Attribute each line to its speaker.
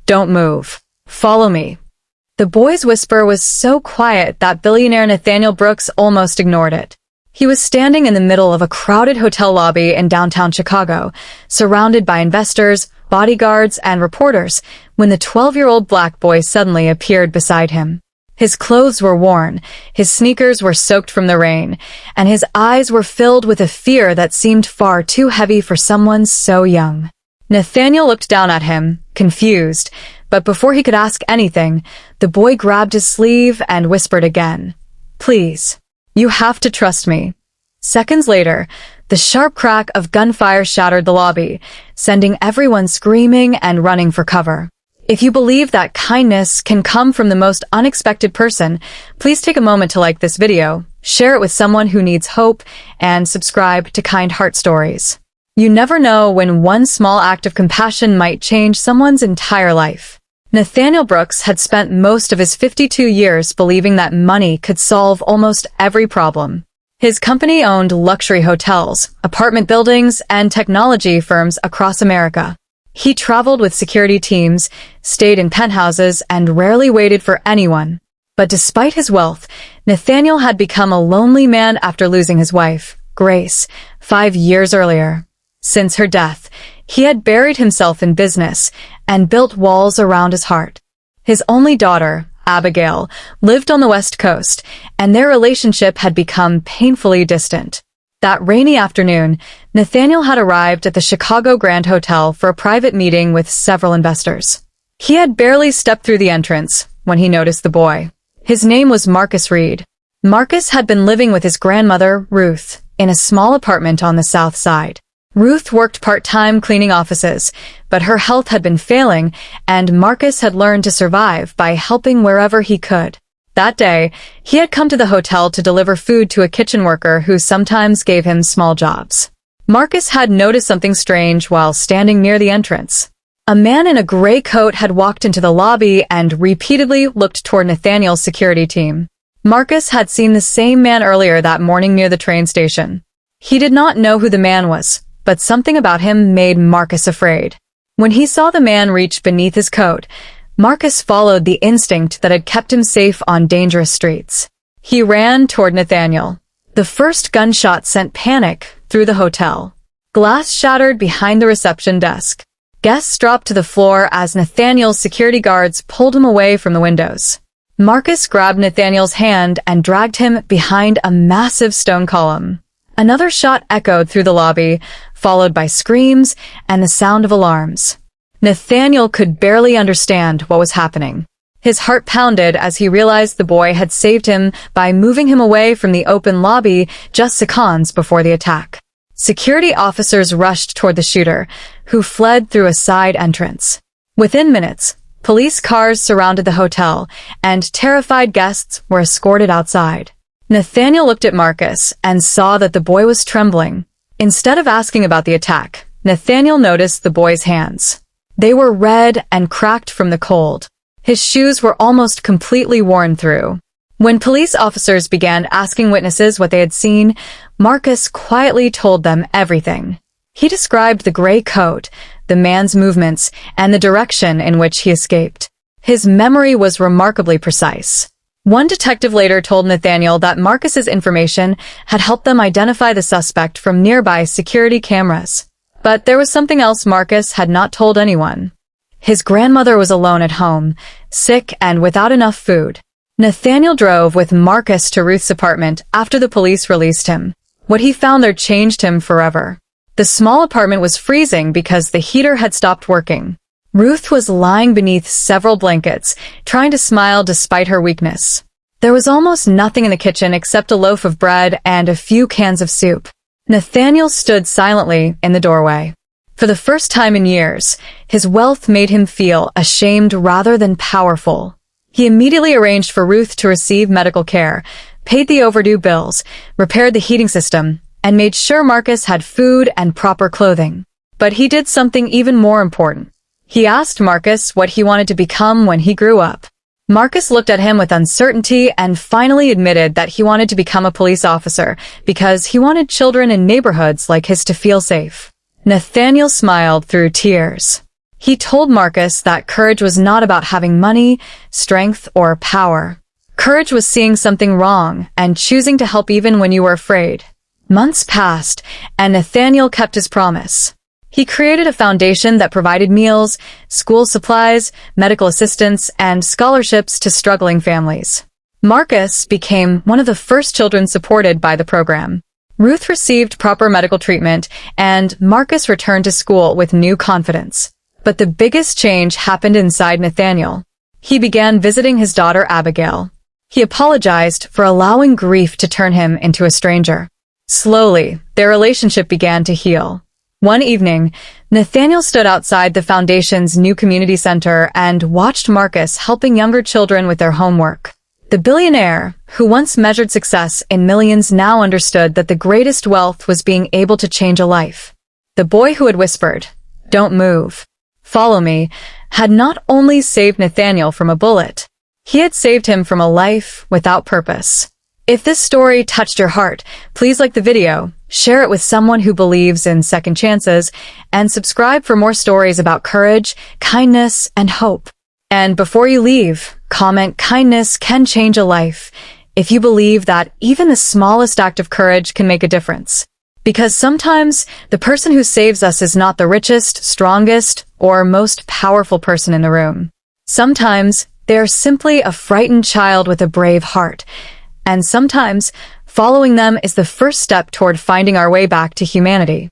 Speaker 1: Don't move. Follow me." The boy's whisper was so quiet that billionaire Nathaniel Brooks almost ignored it. He was standing in the middle of a crowded hotel lobby in downtown Chicago, surrounded by investors, bodyguards, and reporters, when the 12-year-old black boy suddenly appeared beside him. His clothes were worn, his sneakers were soaked from the rain, and his eyes were filled with a fear that seemed far too heavy for someone so young. Nathaniel looked down at him, confused, but before he could ask anything, the boy grabbed his sleeve and whispered again, "Please, you have to trust me." Seconds later, the sharp crack of gunfire shattered the lobby, sending everyone screaming and running for cover. If you believe that kindness can come from the most unexpected person, please take a moment to like this video, share it with someone who needs hope, and subscribe to Kind Heart Stories. You never know when one small act of compassion might change someone's entire life. Nathaniel Brooks had spent most of his 52 years believing that money could solve almost every problem. His company owned luxury hotels, apartment buildings, and technology firms across America. He traveled with security teams, stayed in penthouses, and rarely waited for anyone. But despite his wealth, Nathaniel had become a lonely man after losing his wife, Grace, 5 years earlier. Since her death, he had buried himself in business and built walls around his heart. His only daughter, Abigail, lived on the West Coast, and their relationship had become painfully distant. That rainy afternoon, Nathaniel had arrived at the Chicago Grand Hotel for a private meeting with several investors. He had barely stepped through the entrance when he noticed the boy. His name was Marcus Reed. Marcus had been living with his grandmother, Ruth, in a small apartment on the South Side. Ruth worked part-time cleaning offices, but her health had been failing, and Marcus had learned to survive by helping wherever he could. That day, he had come to the hotel to deliver food to a kitchen worker who sometimes gave him small jobs. Marcus had noticed something strange while standing near the entrance. A man in a gray coat had walked into the lobby and repeatedly looked toward Nathaniel's security team. Marcus had seen the same man earlier that morning near the train station. He did not know who the man was, but something about him made Marcus afraid. When he saw the man reach beneath his coat, Marcus followed the instinct that had kept him safe on dangerous streets. He ran toward Nathaniel. The first gunshot sent panic through the hotel. Glass shattered behind the reception desk. Guests dropped to the floor as Nathaniel's security guards pulled him away from the windows. Marcus grabbed Nathaniel's hand and dragged him behind a massive stone column. Another shot echoed through the lobby, followed by screams and the sound of alarms. Nathaniel could barely understand what was happening. His heart pounded as he realized the boy had saved him by moving him away from the open lobby just seconds before the attack. Security officers rushed toward the shooter, who fled through a side entrance. Within minutes, police cars surrounded the hotel, and terrified guests were escorted outside. Nathaniel looked at Marcus and saw that the boy was trembling. Instead of asking about the attack, Nathaniel noticed the boy's hands. They were red and cracked from the cold. His shoes were almost completely worn through. When police officers began asking witnesses what they had seen, Marcus quietly told them everything. He described the gray coat, the man's movements, and the direction in which he escaped. His memory was remarkably precise. One detective later told Nathaniel that Marcus's information had helped them identify the suspect from nearby security cameras. But there was something else Marcus had not told anyone. His grandmother was alone at home, sick and without enough food. Nathaniel drove with Marcus to Ruth's apartment after the police released him. What he found there changed him forever. The small apartment was freezing because the heater had stopped working. Ruth was lying beneath several blankets, trying to smile despite her weakness. There was almost nothing in the kitchen except a loaf of bread and a few cans of soup. Nathaniel stood silently in the doorway. For the first time in years, his wealth made him feel ashamed rather than powerful. He immediately arranged for Ruth to receive medical care, paid the overdue bills, repaired the heating system, and made sure Marcus had food and proper clothing. But he did something even more important. He asked Marcus what he wanted to become when he grew up. Marcus looked at him with uncertainty and finally admitted that he wanted to become a police officer because he wanted children in neighborhoods like his to feel safe. Nathaniel smiled through tears. He told Marcus that courage was not about having money, strength, or power. Courage was seeing something wrong and choosing to help even when you were afraid. Months passed, and Nathaniel kept his promise. He created a foundation that provided meals, school supplies, medical assistance, and scholarships to struggling families. Marcus became one of the first children supported by the program. Ruth received proper medical treatment, and Marcus returned to school with new confidence. But the biggest change happened inside Nathaniel. He began visiting his daughter Abigail. He apologized for allowing grief to turn him into a stranger. Slowly, their relationship began to heal. One evening, Nathaniel stood outside the foundation's new community center and watched Marcus helping younger children with their homework. The billionaire, who once measured success in millions, now understood that the greatest wealth was being able to change a life. The boy who had whispered, "Don't move, follow me," had not only saved Nathaniel from a bullet, he had saved him from a life without purpose. If this story touched your heart, please like the video, share it with someone who believes in second chances, and subscribe for more stories about courage, kindness, and hope. And before you leave, comment "Kindness can change a life" if you believe that even the smallest act of courage can make a difference. Because sometimes the person who saves us is not the richest, strongest, or most powerful person in the room. Sometimes they are simply a frightened child with a brave heart. And sometimes following them is the first step toward finding our way back to humanity.